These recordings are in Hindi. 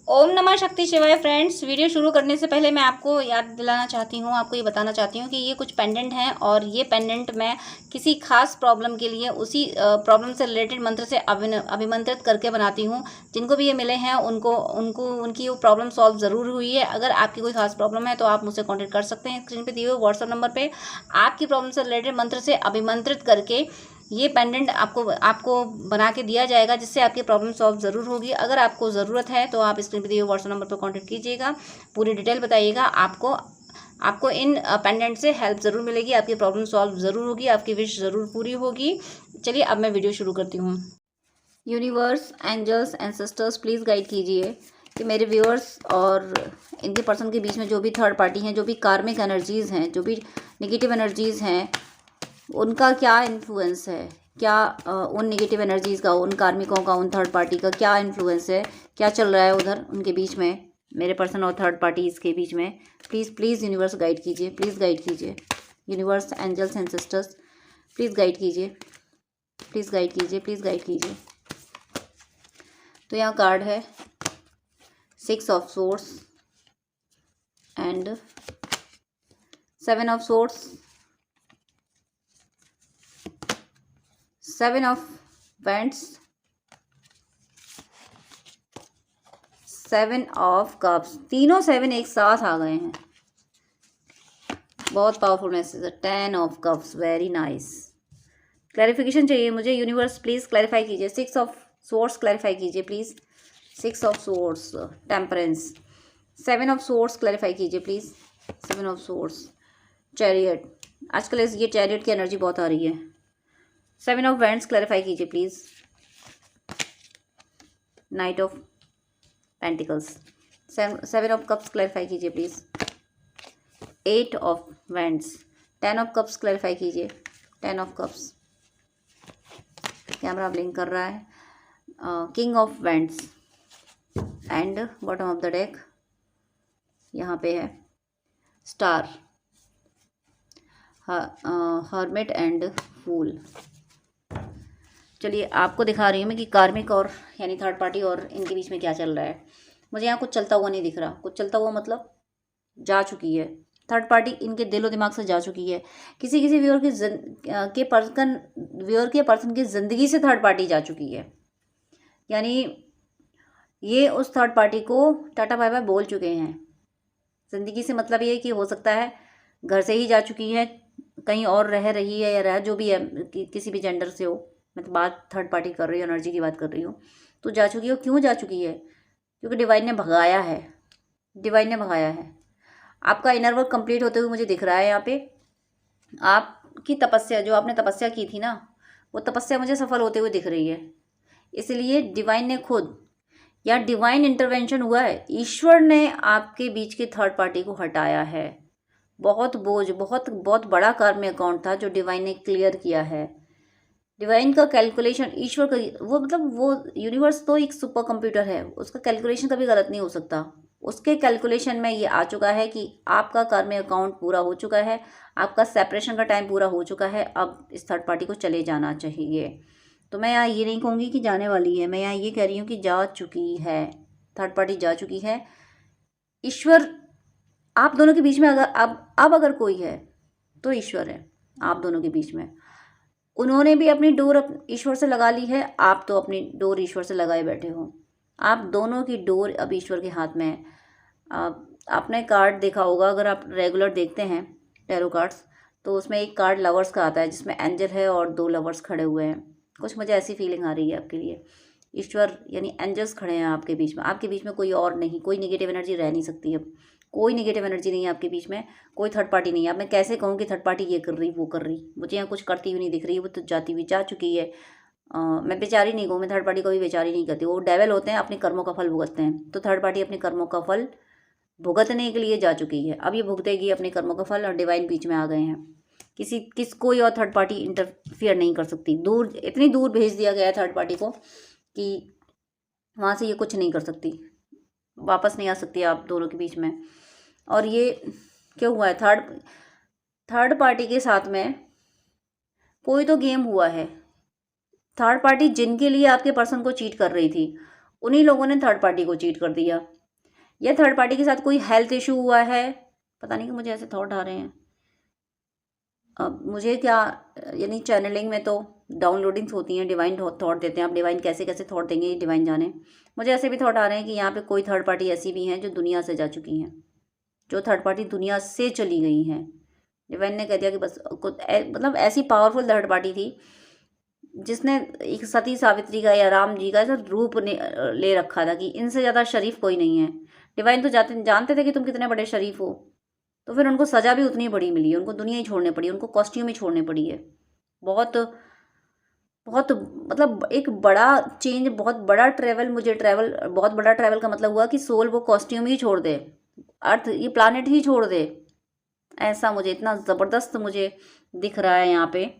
ओम नमः शक्ति शिवाय। फ्रेंड्स, वीडियो शुरू करने से पहले मैं आपको याद दिलाना चाहती हूँ, आपको ये बताना चाहती हूँ कि ये कुछ पेंडेंट हैं और ये पेंडेंट मैं किसी खास प्रॉब्लम के लिए उसी प्रॉब्लम से रिलेटेड मंत्र से अभिमंत्रित करके बनाती हूँ। जिनको भी ये मिले हैं उनको उनको उनकी वो प्रॉब्लम सॉल्व ज़रूर हुई है। अगर आपकी कोई खास प्रॉब्लम है तो आप मुझसे कॉन्टेक्ट कर सकते हैं। स्क्रीन पर दिए हुए व्हाट्सअप नंबर पर आपकी प्रॉब्लम से रिलेटेड मंत्र से अभिमंत्रित करके ये पेंडेंट आपको आपको बना के दिया जाएगा, जिससे आपकी प्रॉब्लम सॉल्व ज़रूर होगी। अगर आपको ज़रूरत है तो आप स्क्रीन पर दिए हुए व्हाट्सएप नंबर पर कांटेक्ट कीजिएगा, पूरी डिटेल बताइएगा। आपको आपको इन पेंडेंट से हेल्प ज़रूर मिलेगी, आपकी प्रॉब्लम सॉल्व ज़रूर होगी, आपकी विश ज़रूर पूरी होगी। चलिए अब मैं वीडियो शुरू करती हूँ। Universe, angels and sisters, please guide कीजिए कि मेरे व्यूअर्स और इनके पर्सन के बीच में जो भी थर्ड पार्टी हैं, जो भी कार्मिक एनर्जीज़ हैं, जो भी नेगेटिव एनर्जीज़ हैं, उनका क्या इन्फ्लुएंस है, क्या उन नेगेटिव एनर्जीज़ का, उन कार्मिकों का, उन थर्ड पार्टी का क्या इन्फ्लुएंस है, क्या चल रहा है उधर उनके बीच में, मेरे पर्सन और थर्ड पार्टीज़ के बीच में। प्लीज़ प्लीज़ यूनिवर्स गाइड कीजिए, प्लीज़ गाइड कीजिए। Universe, angels and sisters, please guide कीजिए, प्लीज़ गाइड कीजिए, प्लीज़ गाइड कीजिए। तो यहाँ कार्ड है 6 of swords and 7 of swords, 7 of wands, 7 of cups. तीनों 7 एक साथ आ गए हैं, बहुत पावरफुल मैसेज है। 10 of cups, very nice. Clarification चाहिए मुझे यूनिवर्स, प्लीज़ क्लैरिफाई कीजिए। 6 ऑफ सोर्स क्लैरिफाई कीजिए please. 6 of source, temperance. 7 of source clarify कीजिए प्लीज़। 7 of source, chariot. आजकल ये चैरियट की एनर्जी बहुत आ रही है। 7 ऑफ वेंट्स क्लैरिफाई कीजिए please. Knight of pentacles. 7 of cups clarify कीजिए please. 8 of wands. 10 of cups clarify कीजिए। 10 ऑफ कप्स, कैमरा ब्लिंक कर रहा है। King of wands and bottom of the deck यहाँ पे है स्टार, हर्मिट एंड फूल। चलिए आपको दिखा रही हूँ मैं कि कार्मिक और यानी थर्ड पार्टी और इनके बीच में क्या चल रहा है। मुझे यहाँ कुछ चलता हुआ नहीं दिख रहा। कुछ चलता हुआ मतलब जा चुकी है थर्ड पार्टी, इनके दिलो दिमाग से जा चुकी है। किसी किसी व्यूअर के पर्सन की ज़िंदगी से थर्ड पार्टी जा चुकी है। यानी ये उस थर्ड पार्टी को टाटा बाय बाय बोल चुके हैं। ज़िंदगी से मतलब ये है कि हो सकता है घर से ही जा चुकी है, कहीं और रह रही है या रह जो भी है, किसी भी जेंडर से हो। मैं तो बात थर्ड पार्टी कर रही हूँ, एनर्जी की बात कर रही हूँ। तो जा चुकी है। क्यों जा चुकी है? क्योंकि डिवाइन ने भगाया है, डिवाइन ने भगाया है। आपका इनर वर्क कंप्लीट होते हुए मुझे दिख रहा है यहाँ पे। आपकी तपस्या, जो आपने तपस्या की थी ना, वो तपस्या मुझे सफल होते हुए दिख रही है। इसलिए डिवाइन ने खुद, या डिवाइन इंटरवेंशन हुआ है, ईश्वर ने आपके बीच की थर्ड पार्टी को हटाया है। बहुत बोझ, बहुत बहुत बड़ा कार्मिक अकाउंट था जो डिवाइन ने क्लियर किया है। डिवाइन का कैलकुलेशन, ईश्वर का वो मतलब वो यूनिवर्स तो एक सुपर कंप्यूटर है, उसका कैलकुलेशन कभी गलत नहीं हो सकता। उसके कैलकुलेशन में ये आ चुका है कि आपका कार्मिक अकाउंट पूरा हो चुका है, आपका सेपरेशन का टाइम पूरा हो चुका है, अब इस थर्ड पार्टी को चले जाना चाहिए। तो मैं यहाँ ये नहीं कहूँगी कि जाने वाली है, मैं यहाँ ये कह रही हूँ कि जा चुकी है, थर्ड पार्टी जा चुकी है। ईश्वर आप दोनों के बीच में अगर अब अगर कोई है तो ईश्वर है आप दोनों के बीच में। उन्होंने भी अपनी डोर ईश्वर से लगा ली है, आप तो अपनी डोर ईश्वर से लगाए बैठे हो। आप दोनों की डोर अब ईश्वर के हाथ में है। आपने कार्ड देखा होगा, अगर आप रेगुलर देखते हैं टैरो कार्ड्स, तो उसमें एक कार्ड लवर्स का आता है जिसमें एंजल है और 2 लवर्स खड़े हुए हैं। कुछ मुझे ऐसी फीलिंग आ रही है आपके लिए। ईश्वर यानी एंजल्स खड़े हैं आपके बीच में। आपके बीच में कोई और नहीं, कोई नेगेटिव एनर्जी रह नहीं सकती अब। कोई नेगेटिव एनर्जी नहीं है आपके बीच में, कोई थर्ड पार्टी नहीं है। अब मैं कैसे कहूँ कि थर्ड पार्टी ये कर रही वो कर रही, मुझे यहाँ कुछ करती हुई नहीं दिख रही है। वो तो जाती हुई जा चुकी है। मैं बेचारी नहीं कहूँ, मैं थर्ड पार्टी को भी बेचारी नहीं करती। वो डेवल होते हैं, अपने कर्मों का फल भुगतते हैं। तो थर्ड पार्टी अपने कर्मों का फल भुगतने के लिए जा चुकी है। अब ये भुगतेगी अपने कर्मों का फल, और डिवाइन बीच में आ गए हैं। कोई और थर्ड पार्टी इंटरफियर नहीं कर सकती। दूर, इतनी दूर भेज दिया गया है थर्ड पार्टी को कि वहाँ से ये कुछ नहीं कर सकती, वापस नहीं आ सकती आप दोनों के बीच में। और ये क्यों हुआ है? थर्ड पार्टी के साथ में कोई तो गेम हुआ है। थर्ड पार्टी जिनके लिए आपके पर्सन को चीट कर रही थी, उन्हीं लोगों ने थर्ड पार्टी को चीट कर दिया, या थर्ड पार्टी के साथ कोई हेल्थ इशू हुआ है, पता नहीं कि मुझे ऐसे थॉट आ रहे हैं। अब मुझे क्या, यानी चैनलिंग में तो डाउनलोडिंग्स होती हैं, डिवाइन थॉट देते हैं, आप डिवाइन कैसे कैसे थॉट देंगे ये डिवाइन जाने। मुझे ऐसे भी थॉट आ रहे हैं कि यहाँ पे कोई थर्ड पार्टी ऐसी भी हैं जो दुनिया से जा चुकी हैं, जो थर्ड पार्टी दुनिया से चली गई हैं। डिवाइन ने कह दिया कि बस मतलब ऐसी पावरफुल थर्ड पार्टी थी जिसने एक सती सावित्री का या राम जी का ऐसा रूप ले रखा था कि इनसे ज़्यादा शरीफ कोई नहीं है। डिवाइन तो जानते थे कि तुम कितने बड़े शरीफ हो, तो फिर उनको सज़ा भी उतनी बड़ी मिली है, उनको दुनिया ही छोड़नी पड़ी, उनको कॉस्ट्यूम ही छोड़नी पड़ी है। बहुत बहुत मतलब एक बड़ा चेंज, बहुत बड़ा ट्रैवल, बहुत बड़ा ट्रैवल का मतलब हुआ कि सोल वो कॉस्ट्यूम ही छोड़ दे, अर्थ ये प्लानेट ही छोड़ दे। ऐसा मुझे इतना ज़बरदस्त मुझे दिख रहा है यहाँ पे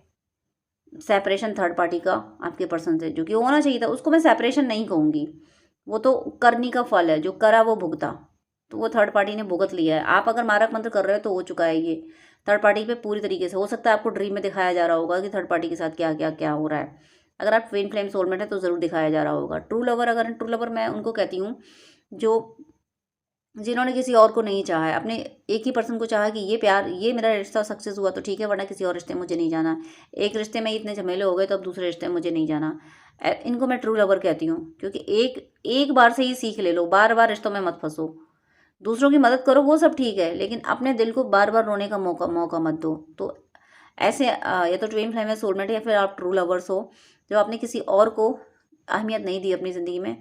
सेपरेशन थर्ड पार्टी का आपके पर्सन से, जो कि होना चाहिए था। उसको मैं सेपरेशन नहीं कहूँगी, वो तो करनी का फल है, जो करा वो भुगता, तो वो थर्ड पार्टी ने भुगत लिया है। आप अगर मारक मंत्र कर रहे हो तो हो चुका है ये थर्ड पार्टी पे पूरी तरीके से। हो सकता है आपको ड्रीम में दिखाया जा रहा होगा कि थर्ड पार्टी के साथ क्या क्या क्या हो रहा है। अगर आप ट्विन फ्लेम सोलमेट है तो ज़रूर दिखाया जा रहा होगा। ट्रू लवर, अगर ट्रू लवर मैं उनको कहती हूँ जो जिन्होंने किसी और को नहीं चाहा है, अपने एक ही पर्सन को चाहा कि ये प्यार, ये मेरा रिश्ता सक्सेस हुआ तो ठीक है, वरना किसी और रिश्ते में मुझे नहीं जाना। एक रिश्ते में इतने झमेले हो गए तो अब दूसरे रिश्ते में मुझे नहीं जाना। इनको मैं ट्रू लवर कहती हूँ, क्योंकि एक बार से ही सीख ले लो, बार बार रिश्तों में मत फंसो। दूसरों की मदद करो वो सब ठीक है, लेकिन अपने दिल को बार बार रोने का मौका मत दो। तो ऐसे या तो ट्विन फ्लेम है, सोलमेट, या फिर आप ट्रू लवर्स हो जो आपने किसी और को अहमियत नहीं दी अपनी ज़िंदगी में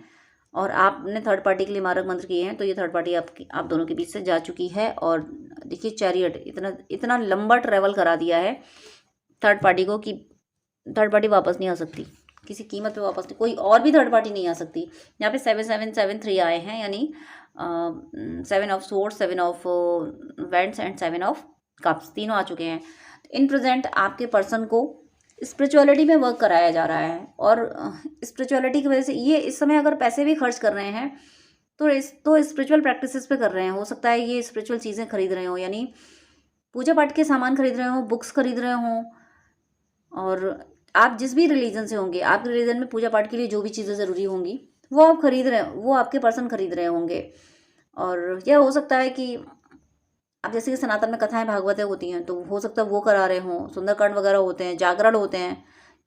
और आपने थर्ड पार्टी के लिए मारक मंत्र किए हैं, तो ये थर्ड पार्टी आप दोनों के बीच से जा चुकी है। और देखिए चैरियट इतना इतना लंबा ट्रैवल करा दिया है थर्ड पार्टी को कि थर्ड पार्टी वापस नहीं आ सकती, किसी कीमत पे वापस नहीं, कोई और भी थर्ड पार्टी नहीं आ सकती। यहाँ पे 7773 आए हैं, यानी 7 of source, 7 of wands and 7 of cups, तीनों आ चुके हैं। इन प्रेजेंट आपके पर्सन को स्पिरिचुअलिटी में वर्क कराया जा रहा है, और स्पिरिचुअलिटी की वजह से ये इस समय अगर पैसे भी खर्च कर रहे हैं तो स्पिरिचुअल प्रैक्टिसेस पे कर रहे हैं। हो सकता है ये स्पिरिचुअल चीज़ें खरीद रहे हो, यानी पूजा पाठ के सामान खरीद रहे हो, बुक्स खरीद रहे हो, और आप जिस भी रिलीजन से होंगे, आपके रिलीजन में पूजा पाठ के लिए जो भी चीज़ें ज़रूरी होंगी वो आप खरीद रहे हो, वो आपके पर्सन खरीद रहे होंगे। और यह हो सकता है कि अब जैसे कि सनातन में कथाएं भागवतें होती हैं, तो हो सकता है वो करा रहे हों, सुंदरकांड वगैरह होते हैं, जागरण होते हैं।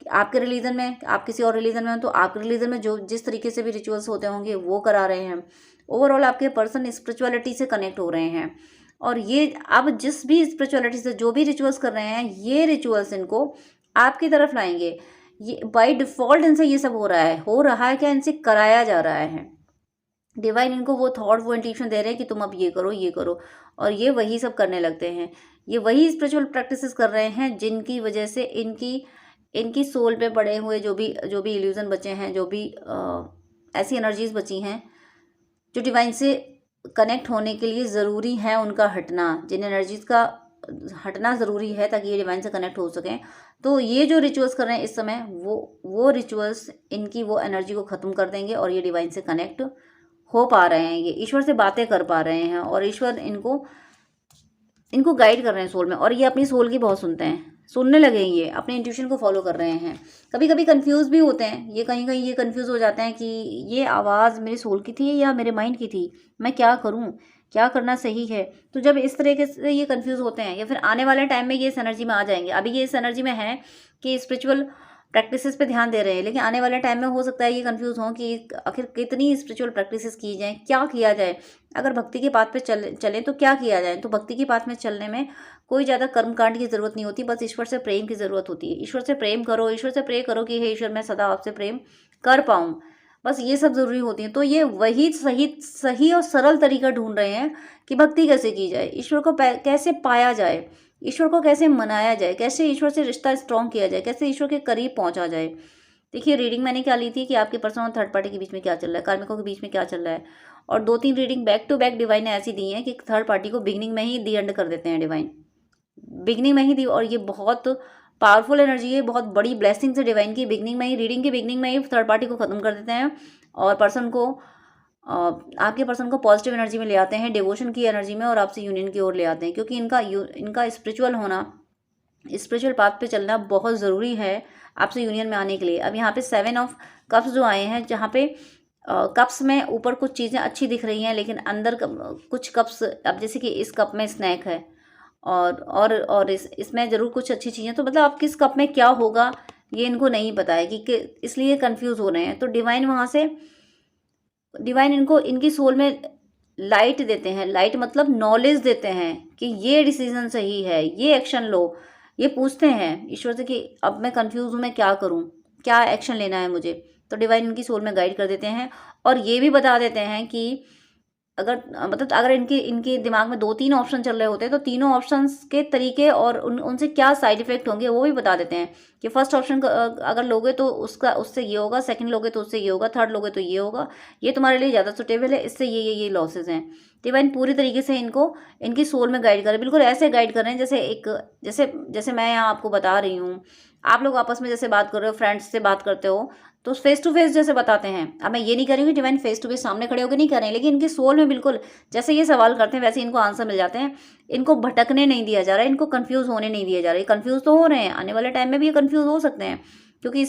कि आपके रिलीजन में, आप किसी और रिलीजन में हो तो आपके रिलीजन में जो जिस तरीके से भी रिचुअल्स होते होंगे वो करा रहे हैं। ओवरऑल आपके पर्सन स्पिरिचुअलिटी से कनेक्ट हो रहे हैं, और ये अब जिस भी स्पिरिचुअलिटी से जो भी रिचुअल्स कर रहे हैं, ये रिचुअल्स इनको आपकी तरफ लाएंगे। ये बाय डिफ़ॉल्ट इनसे ये सब हो रहा है क्या, इनसे कराया जा रहा है। डिवाइन इनको वो थॉट, वो इंट्यूशन दे रहे हैं कि तुम अब ये करो, और ये वही सब करने लगते हैं। ये वही स्पिरिचुअल प्रैक्टिसेस कर रहे हैं जिनकी वजह से इनकी इनकी सोल पे पड़े हुए जो भी इल्यूजन बचे हैं, जो भी ऐसी एनर्जीज बची हैं जो डिवाइन से कनेक्ट होने के लिए ज़रूरी है उनका हटना, जिन एनर्जीज का हटना ज़रूरी है ताकि ये डिवाइन से कनेक्ट हो सकें। तो ये जो रिचुअल्स कर रहे हैं इस समय, वो रिचुअल्स इनकी वो एनर्जी को ख़त्म कर देंगे और ये डिवाइन से कनेक्ट हो पा रहे हैं, ये ईश्वर से बातें कर पा रहे हैं, और ईश्वर इनको गाइड कर रहे हैं सोल में। और ये अपनी सोल की बहुत सुनते हैं, सुनने लगे हैं, ये अपने इंट्यूशन को फॉलो कर रहे हैं। कभी कभी कंफ्यूज भी होते हैं, ये कहीं कहीं ये कंफ्यूज हो जाते हैं कि ये आवाज़ मेरे सोल की थी या मेरे माइंड की थी, मैं क्या करूं, क्या करना सही है। तो जब इस तरीके से ये कंफ्यूज होते हैं, या फिर आने वाले टाइम में ये इस एनर्जी में आ जाएंगे, अभी ये इस एनर्जी में है कि स्पिरिचुअल प्रैक्टिसेस पे ध्यान दे रहे हैं, लेकिन आने वाले टाइम में हो सकता है ये कंफ्यूज हों कि आखिर कितनी स्पिरिचुअल प्रैक्टिसेस की जाएं, क्या किया जाए। अगर भक्ति के पाथ पे चलें तो क्या किया जाए। तो भक्ति के पाथ में चलने में कोई ज़्यादा कर्मकांड की ज़रूरत नहीं होती, बस ईश्वर से प्रेम की ज़रूरत होती है। ईश्वर से प्रेम करो, ईश्वर से प्रे करो कि हे ईश्वर मैं सदा आपसे प्रेम कर पाऊँ, बस ये सब ज़रूरी होती है। तो ये वही सही और सरल तरीका ढूंढ रहे हैं कि भक्ति कैसे की जाए, ईश्वर को कैसे पाया जाए, ईश्वर को कैसे मनाया जाए, कैसे ईश्वर से रिश्ता स्ट्रॉन्ग किया जाए, कैसे ईश्वर के करीब पहुंचा जाए। देखिए रीडिंग मैंने क्या ली थी कि आपके पर्सन और थर्ड पार्टी के बीच में क्या चल रहा है, कार्मिकों के बीच में क्या चल रहा है, और 2-3 reading back to back divine ने ऐसी दी हैं कि थर्ड पार्टी को बिगनिंग में ही दी एंड कर देते हैं डिवाइन, बिगनिंग में ही दी। और ये बहुत पावरफुल एनर्जी है, बहुत बड़ी ब्लेसिंग्स है डिवाइन की। बिगनिंग में ही, रीडिंग की बिगनिंग में ही थर्ड पार्टी को ख़त्म कर देते हैं और पर्सन को, आपके पर्सन को पॉजिटिव एनर्जी में ले आते हैं, डिवोशन की एनर्जी में, और आपसे यूनियन की ओर ले आते हैं। क्योंकि इनका स्पिरिचुअल होना, स्पिरिचुअल पाथ पे चलना बहुत ज़रूरी है आपसे यूनियन में आने के लिए। अब यहाँ पे 7 ऑफ कप्स जो आए हैं, जहाँ पे कप्स में ऊपर कुछ चीज़ें अच्छी दिख रही हैं, लेकिन अंदर कुछ कप्स, अब जैसे कि इस कप में स्नैक है और इसमें ज़रूर कुछ अच्छी चीज़ें, तो मतलब अब किस कप में क्या होगा ये इनको नहीं पता है कि इसलिए कंफ्यूज हो रहे हैं। तो डिवाइन वहाँ से, डिवाइन इनको इनकी सोल में लाइट देते हैं। लाइट मतलब नॉलेज देते हैं कि ये डिसीजन सही है, ये एक्शन लो। ये पूछते हैं ईश्वर से कि अब मैं कंफ्यूज हूँ, मैं क्या करूँ, क्या एक्शन लेना है मुझे। तो डिवाइन इनकी सोल में गाइड कर देते हैं और ये भी बता देते हैं कि अगर मतलब अगर इनके इनके दिमाग में 2-3 ऑप्शन चल रहे होते हैं तो तीनों ऑप्शंस के तरीके और उनसे क्या साइड इफेक्ट होंगे वो भी बता देते हैं कि फर्स्ट ऑप्शन अगर लोगे तो उससे ये होगा, सेकंड लोगे तो उससे ये होगा, थर्ड लोगे तो ये होगा, ये तुम्हारे लिए ज़्यादा सुटेबल है, इससे ये लॉसेज हैं। डिवाइन पूरी तरीके से इनको इनकी सोल में गाइड कर रहे हैं, बिल्कुल ऐसे गाइड कर रहे हैं जैसे जैसे मैं यहाँ आपको बता रही हूँ। आप लोग आपस में जैसे बात कर रहे हो, फ्रेंड्स से बात करते हो, तो फेस टू फेस जैसे बताते हैं। अब मैं ये नहीं कह रही हूँ कि डिवाइन फेस टू फेस सामने खड़े होकर नहीं कर रहे हैं, लेकिन इनके सोल में बिल्कुल जैसे ये सवाल करते हैं वैसे इनको आंसर मिल जाते हैं। इनको भटकने नहीं दिया जा रहा है, इनको कंफ्यूज होने नहीं दिया जा रहा है। कंफ्यूज तो हो रहे हैं, आने वाले टाइम में भी ये कंफ्यूज हो सकते हैं, क्योंकि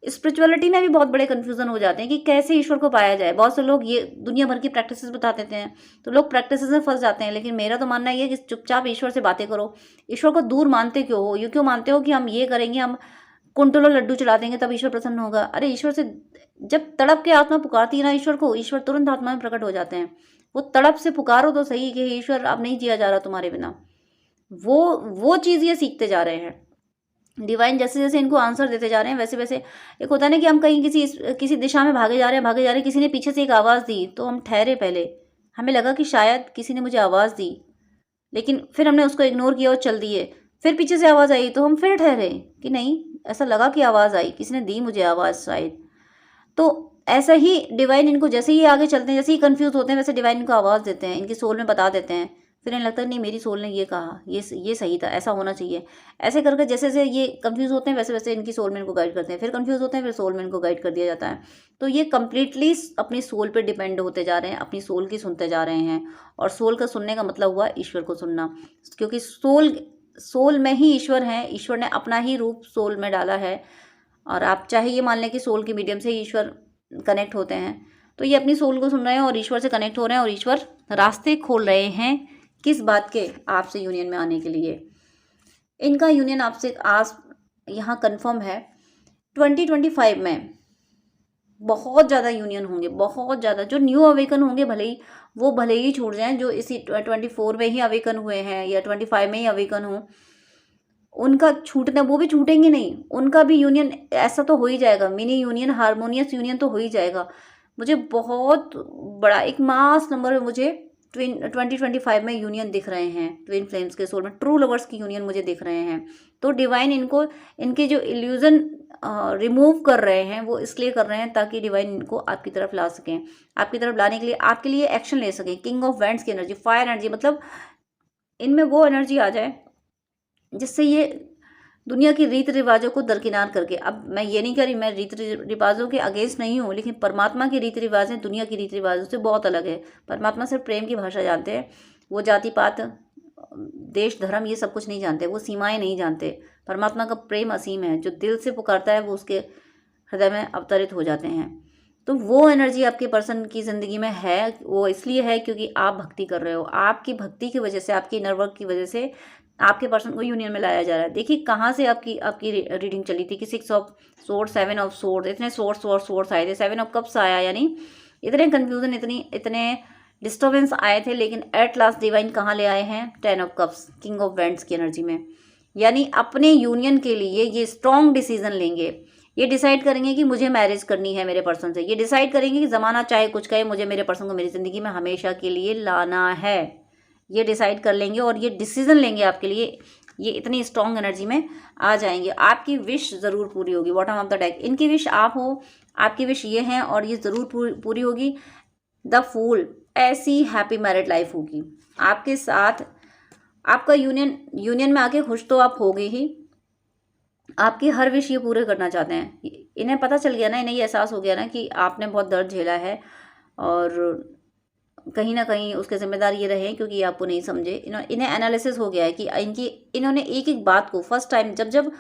स्पिरिचुअलिटी में भी बहुत बड़े कंफ्यूजन हो जाते हैं कि कैसे ईश्वर को पाया जाए। बहुत से लोग ये दुनिया भर की प्रैक्टिसेस बता देते हैं, तो लोग प्रैक्टिसेस में फंस जाते हैं। लेकिन मेरा तो मानना ये है कि चुपचाप ईश्वर से बातें करो। ईश्वर को दूर मानते क्यों हो? ये क्यों मानते हो कि हम ये करेंगे, हम कुंटलों लड्डू चला देंगे तब ईश्वर प्रसन्न होगा? अरे ईश्वर से जब तड़प के आत्मा पुकारती है ना ईश्वर को, ईश्वर तुरंत आत्मा में प्रकट हो जाते हैं। वो तड़प से पुकारो तो सही कि ईश्वर अब नहीं जिया जा रहा तुम्हारे बिना। वो चीज़ ये सीखते जा रहे हैं। डिवाइन जैसे जैसे इनको आंसर देते जा रहे हैं वैसे वैसे, एक होता है ना कि हम कहीं किसी दिशा में भागे जा रहे हैं, किसी ने पीछे से एक आवाज़ दी तो हम ठहरे। पहले हमें लगा कि शायद किसी ने मुझे आवाज़ दी, लेकिन फिर हमने उसको इग्नोर किया और चल दिए। फिर पीछे से आवाज़ आई तो हम फिर ठहरे कि नहीं, ऐसा लगा कि आवाज़ आई, किसी ने दी मुझे आवाज़ शायद। तो ऐसा ही डिवाइन इनको जैसे ही आगे चलते हैं, जैसे ही कंफ्यूज होते हैं, वैसे डिवाइन इनको आवाज़ देते हैं, इनकी सोल में बता देते हैं। फिर इन्हें लगता है नहीं, मेरी सोल ने ये कहा, ये सही था, ऐसा होना चाहिए। ऐसे करके जैसे जैसे ये कंफ्यूज होते हैं वैसे वैसे इनकी सोल में इनको गाइड करते हैं। फिर कंफ्यूज होते हैं, फिर सोल में इनको गाइड कर दिया जाता है। तो ये कंप्लीटली अपनी सोल पर डिपेंड होते जा रहे हैं, अपनी सोल की सुनते जा रहे हैं। और सोल का सुनने का मतलब हुआ ईश्वर को सुनना, क्योंकि सोल में ही ईश्वर है। ईश्वर ने अपना ही रूप सोल में डाला है। और आप चाहे ये मान लें कि सोल के मीडियम से ईश्वर कनेक्ट होते हैं, तो ये अपनी सोल को सुन रहे हैं और ईश्वर से कनेक्ट हो रहे हैं, और ईश्वर रास्ते खोल रहे हैं किस बात के? आपसे यूनियन में आने के लिए। इनका यूनियन आपसे आज यहाँ कंफर्म है। 2025 में बहुत ज़्यादा यूनियन होंगे, बहुत ज़्यादा। जो न्यू अवेकन होंगे भले ही छूट जाएं, जो इसी 24 में ही अवेकन हुए हैं या 25 में ही अवेकन हो, उनका छूटना, वो भी छूटेंगे नहीं, उनका भी यूनियन ऐसा तो हो ही जाएगा। मिनी यूनियन, हारमोनियस यूनियन तो हो ही जाएगा। मुझे बहुत बड़ा एक मास नंबर में मुझे 2025 में यूनियन दिख रहे हैं। ट्विन फ्लेम्स के सोल में ट्रू लवर्स की यूनियन मुझे दिख रहे हैं। तो डिवाइन इनको इनके जो इल्यूजन रिमूव कर रहे हैं वो इसलिए कर रहे हैं ताकि डिवाइन इनको आपकी तरफ ला सकें। आपकी तरफ लाने के लिए आपके लिए एक्शन ले सकें। किंग ऑफ वैंड्स की एनर्जी, फायर एनर्जी, मतलब इनमें वो एनर्जी आ जाए जिससे ये दुनिया की रीति रिवाजों को दरकिनार करके, अब मैं ये नहीं कह रही मैं रीति रिवाजों के अगेंस्ट नहीं हूँ, लेकिन परमात्मा की रीति रिवाजें दुनिया की रीति रिवाजों से बहुत अलग है। परमात्मा सिर्फ प्रेम की भाषा जानते हैं। वो जाति पात, देश, धर्म ये सब कुछ नहीं जानते, वो सीमाएं नहीं जानते। परमात्मा का प्रेम असीम है, जो दिल से पुकारता है वो उसके हृदय में अवतरित हो जाते हैं। तो वो एनर्जी आपके पर्सन की ज़िंदगी में है। वो इसलिए है क्योंकि आप भक्ति कर रहे हो। आपकी भक्ति की वजह से, आपकी इनर वर्क की वजह से आपके पर्सन को यूनियन में लाया जा रहा है। देखिए कहाँ से आपकी रीडिंग चली थी कि 6 ऑफ सोर्ड, 7 ऑफ सोर्ड, इतने सोर्ड्स आए थे, 7 ऑफ कप्स आया, यानी इतने कन्फ्यूजन, इतने डिस्टर्बेंस आए थे, लेकिन एट लास्ट डिवाइन कहाँ ले आए हैं? 10 of cups, king of wands की एनर्जी में। यानी अपने यूनियन के लिए ये स्ट्रॉन्ग डिसीजन लेंगे। ये डिसाइड करेंगे कि मुझे मैरिज करनी है मेरे पर्सन से। ये डिसाइड करेंगे कि ज़माना चाहे कुछ कहे, मुझे मेरे पर्सन को मेरी ज़िंदगी में हमेशा के लिए लाना है। ये डिसाइड कर लेंगे और ये डिसीजन लेंगे आपके लिए। ये इतनी स्ट्रॉन्ग एनर्जी में आ जाएंगे। आपकी विश ज़रूर पूरी होगी। बॉटम ऑफ द डेक, इनकी विश आप हो, आपकी विश ये है और ये ज़रूर पूरी होगी। द फूल, ऐसी हैप्पी मैरिड लाइफ होगी आपके साथ। आपका यूनियन में आके खुश तो आप होगे ही। आपकी हर विश ये पूरे करना चाहते हैं। इन्हें पता चल गया ना, इन्हें ये एहसास हो गया ना कि आपने बहुत दर्द झेला है और कहीं ना कहीं उसके जिम्मेदार ये रहे हैं, क्योंकि ये आपको नहीं समझे। इन्हें एनालिसिस हो गया है कि इन्होंने एक एक बात को फर्स्ट टाइम जब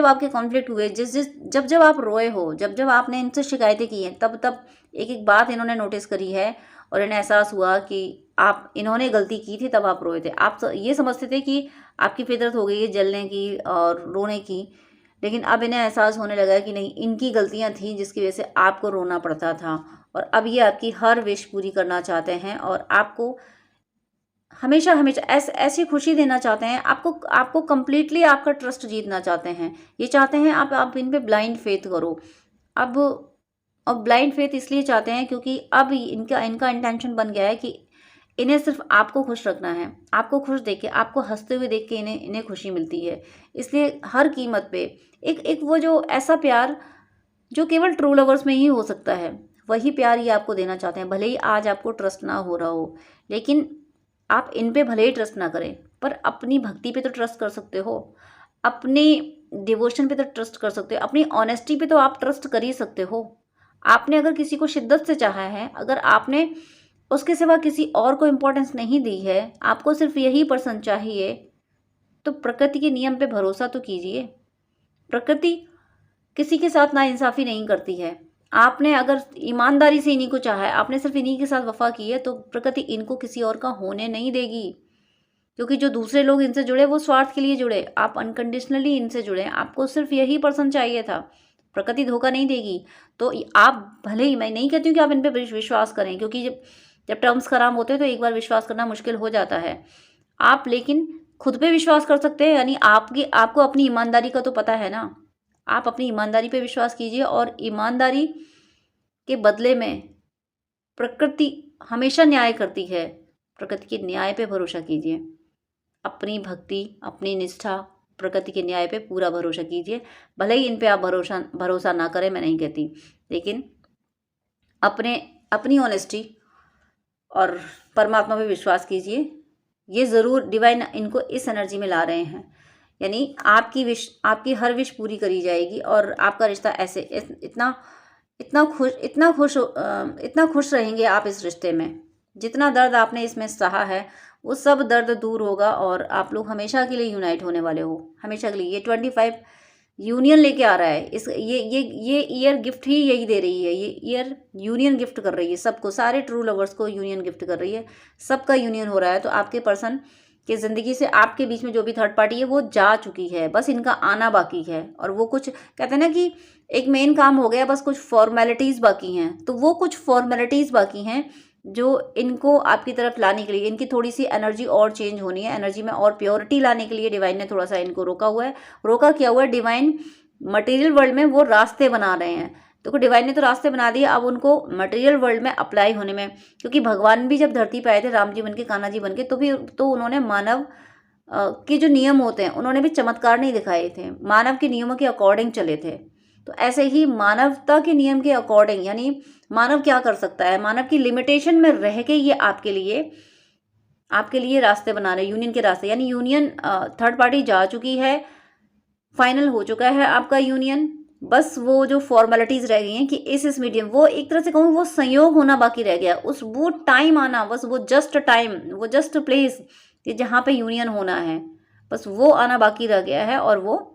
आपके कॉन्फ्लिक्ट हुए, जब आप रोए हो, जब आपने इनसे शिकायतें की हैं, तब एक एक बात इन्होंने नोटिस करी है और इन्हें एहसास हुआ कि इन्होंने गलती की थी, तब आप रोए थे। आप ये समझते थे कि आपकी फितरत हो गई है जलने की और रोने की, लेकिन अब इन्हें एहसास होने लगा है कि नहीं, इनकी गलतियां थी जिसकी वजह से आपको रोना पड़ता था। और अब ये आपकी हर विश पूरी करना चाहते हैं और आपको हमेशा हमेशा ऐसी खुशी देना चाहते हैं, आपको कंप्लीटली आपका ट्रस्ट जीतना चाहते हैं। ये चाहते हैं आप इन पे ब्लाइंड फेथ करो। अब ब्लाइंड फेथ इसलिए चाहते हैं क्योंकि अब इनका इंटेंशन बन गया है कि इन्हें सिर्फ आपको खुश रखना है। आपको खुश देख के, आपको हंसते हुए देख के इन्हें खुशी मिलती है। इसलिए हर कीमत पे एक वो जो ऐसा प्यार जो केवल ट्रू लवर्स में ही हो सकता है, वही प्यार ये आपको देना चाहते हैं। भले ही आज आपको ट्रस्ट ना हो रहा हो, लेकिन आप इन पे भले ही ट्रस्ट ना करें, पर अपनी भक्ति पे तो ट्रस्ट कर सकते हो, अपने डिवोशन पे तो ट्रस्ट कर सकते हो, अपनी ऑनेस्टी पे तो आप ट्रस्ट कर ही सकते हो। आपने अगर किसी को शिद्दत से चाहा है, अगर आपने उसके सिवा किसी और को इम्पोर्टेंस नहीं दी है, आपको सिर्फ यही पर्सन चाहिए, तो प्रकृति के नियम पे भरोसा तो कीजिए। प्रकृति किसी के साथ नाइंसाफ़ी नहीं करती है। आपने अगर ईमानदारी से इन्हीं को चाहा है, आपने सिर्फ इन्हीं के साथ वफा की है, तो प्रकृति इनको किसी और का होने नहीं देगी। क्योंकि जो दूसरे लोग इनसे जुड़े वो स्वार्थ के लिए जुड़े, आप अनकंडीशनली इनसे जुड़े, आपको सिर्फ यही पर्सन चाहिए था। प्रकृति धोखा नहीं देगी। तो आप भले ही, मैं नहीं कहती हूँ कि आप इन पर विश्वास करें, क्योंकि जब टर्म्स खराब होते हैं तो एक बार विश्वास करना मुश्किल हो जाता है। आप लेकिन खुद पे विश्वास कर सकते हैं, यानी आपको अपनी ईमानदारी का तो पता है ना। आप अपनी ईमानदारी पे विश्वास कीजिए और ईमानदारी के बदले में प्रकृति हमेशा न्याय करती है। प्रकृति के न्याय पे भरोसा कीजिए। अपनी भक्ति, अपनी निष्ठा, प्रकृति के न्याय पे पूरा भरोसा कीजिए। भले ही इन पे आप भरोसा ना करें, मैं नहीं कहती, लेकिन अपनी ऑनेस्टी और परमात्मा पे विश्वास कीजिए। ये ज़रूर डिवाइन इनको इस एनर्जी में ला रहे हैं, यानी आपकी हर विश पूरी करी जाएगी और आपका रिश्ता ऐसे इतना खुश रहेंगे आप इस रिश्ते में। जितना दर्द आपने इसमें सहा है वो सब दर्द दूर होगा और आप लोग हमेशा के लिए यूनाइट होने वाले हो, हमेशा के लिए। ये 25 यूनियन लेके आ रहा है। ये ईयर गिफ्ट ही यही दे रही है। ये ईयर यूनियन गिफ्ट कर रही है सबको, सारे ट्रू लवर्स को यूनियन गिफ्ट कर रही है। सबका यूनियन हो रहा है। तो आपके पर्सन कि ज़िंदगी से आपके बीच में जो भी थर्ड पार्टी है वो जा चुकी है, बस इनका आना बाकी है। और वो कुछ कहते हैं ना कि एक मेन काम हो गया, बस कुछ फॉर्मेलिटीज़ बाकी हैं। तो वो कुछ फॉर्मेलिटीज़ बाकी हैं जो इनको आपकी तरफ लाने के लिए, इनकी थोड़ी सी एनर्जी और चेंज होनी है। एनर्जी में और प्योरिटी लाने के लिए डिवाइन ने थोड़ा सा इनको रोका हुआ है। रोका क्या हुआ है, डिवाइन मटेरियल वर्ल्ड में वो रास्ते बना रहे हैं। तो डिवाइन ने तो रास्ते बना दिए, अब उनको मटेरियल वर्ल्ड में अप्लाई होने में, क्योंकि भगवान भी जब धरती पे आए थे राम जी बन के, कान्हा जी बन के, तो उन्होंने मानव के जो नियम होते हैं उन्होंने भी चमत्कार नहीं दिखाए थे, मानव के नियमों के अकॉर्डिंग चले थे। तो ऐसे ही मानवता के नियम के अकॉर्डिंग, यानी मानव क्या कर सकता है, मानव की लिमिटेशन में रह के ये आपके लिए रास्ते बना रहे, यूनियन के रास्ते। यानी यूनियन थर्ड पार्टी जा चुकी है, फाइनल हो चुका है आपका यूनियन। बस वो जो फॉर्मेलिटीज़ रह गई हैं कि इस मीडियम, वो एक तरह से कहूँ वो संयोग होना बाकी रह गया, वो टाइम आना, बस वो जस्ट टाइम, वो जस्ट प्लेस कि जहाँ पे यूनियन होना है, बस वो आना बाकी रह गया है। और वो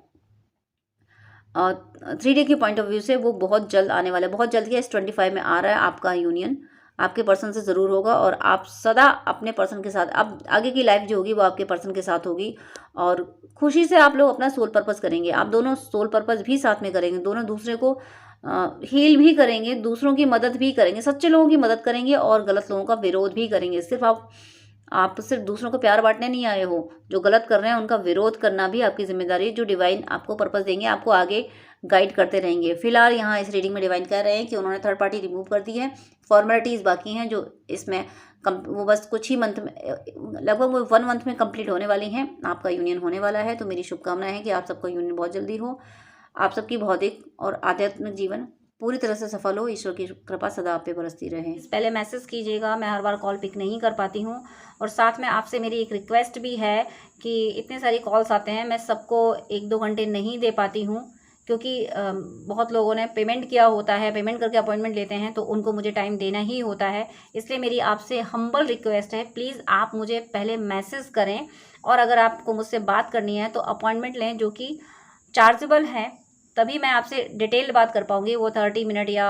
3D के पॉइंट ऑफ व्यू से वो बहुत जल्द आने वाला है, बहुत जल्द क्या, इस 25 में आ रहा है आपका यूनियन। आपके पर्सन से ज़रूर होगा और आप सदा अपने पर्सन के साथ, अब आगे की लाइफ जो होगी वो आपके पर्सन के साथ होगी और खुशी से आप लोग अपना सोल पर्पस करेंगे। आप दोनों सोल पर्पस भी साथ में करेंगे, दोनों दूसरे को हील भी करेंगे, दूसरों की मदद भी करेंगे, सच्चे लोगों की मदद करेंगे और गलत लोगों का विरोध भी करेंगे। सिर्फ आप सिर्फ दूसरों को प्यार बांटने नहीं आए हो, जो गलत कर रहे हैं उनका विरोध करना भी आपकी जिम्मेदारी है। जो डिवाइन आपको पर्पस देंगे, आपको आगे गाइड करते रहेंगे। फिलहाल यहाँ इस रीडिंग में डिवाइन कह रहे हैं कि उन्होंने थर्ड पार्टी रिमूव कर दी है, फॉर्मेलिटीज़ बाकी हैं जो इसमें वो बस कुछ ही मंथ में, लगभग वो 1 मंथ में कंप्लीट होने वाली हैं। आपका यूनियन होने वाला है। तो मेरी शुभकामनाएं हैं कि आप सबका यूनियन बहुत जल्दी हो, आप सबकी भौतिक और आध्यात्मिक जीवन पूरी तरह से सफल हो। ईश्वर की कृपा सदा आप पे बरसती रहे। पहले मैसेज कीजिएगा, मैं हर बार कॉल पिक नहीं कर पाती हूँ। और साथ में आपसे मेरी एक रिक्वेस्ट भी है कि इतने सारी कॉल्स आते हैं, मैं सबको 1-2 घंटे नहीं दे पाती हूँ, क्योंकि बहुत लोगों ने पेमेंट किया होता है, पेमेंट करके अपॉइंटमेंट लेते हैं, तो उनको मुझे टाइम देना ही होता है। इसलिए मेरी आपसे हम्बल रिक्वेस्ट है, प्लीज़ आप मुझे पहले मैसेज करें, और अगर आपको मुझसे बात करनी है तो अपॉइंटमेंट लें जो कि चार्जेबल है, तभी मैं आपसे डिटेल बात कर पाऊँगी। वो 30 मिनट या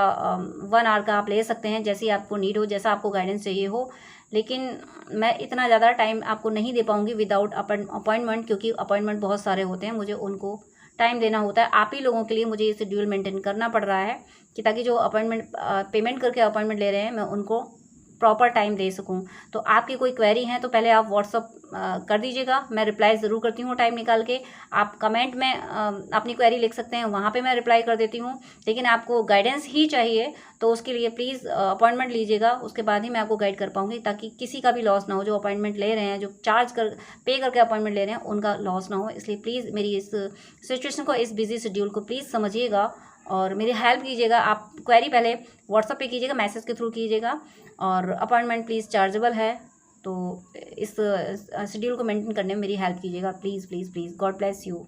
1 आवर का आप ले सकते हैं, जैसी आपको नीड हो, जैसा आपको गाइडेंस चाहिए हो। लेकिन मैं इतना ज़्यादा टाइम आपको नहीं दे पाऊँगी विदाउट अपॉइंटमेंट, क्योंकि अपॉइंटमेंट बहुत सारे होते हैं, मुझे उनको टाइम देना होता है। आप ही लोगों के लिए मुझे ये शेड्यूल मेंटेन करना पड़ रहा है कि ताकि जो अपॉइंटमेंट पेमेंट करके अपॉइंटमेंट ले रहे हैं, मैं उनको प्रॉपर टाइम दे सकूं। तो आपकी कोई क्वेरी है तो पहले आप व्हाट्सअप कर दीजिएगा, मैं रिप्लाई ज़रूर करती हूँ टाइम निकाल के। आप कमेंट में अपनी क्वेरी लिख सकते हैं, वहाँ पे मैं रिप्लाई कर देती हूँ। लेकिन आपको गाइडेंस ही चाहिए तो उसके लिए प्लीज़ अपॉइंटमेंट लीजिएगा, उसके बाद ही मैं आपको गाइड कर पाऊँगी, ताकि किसी का भी लॉस ना हो। जो अपॉइंटमेंट ले रहे हैं, जो पे करके अपॉइंटमेंट ले रहे हैं, उनका लॉस ना हो। इसलिए प्लीज़ मेरी इस सिचुएशन को, इस बिजी शेड्यूल को प्लीज़ समझिएगा और मेरी हेल्प कीजिएगा। आप क्वेरी पहले व्हाट्सअप पे कीजिएगा, मैसेज के थ्रू कीजिएगा, और अपॉइंटमेंट प्लीज़ चार्जेबल है, तो इस शेड्यूल को मेंटेन करने में मेरी हेल्प कीजिएगा, please please please. God bless you.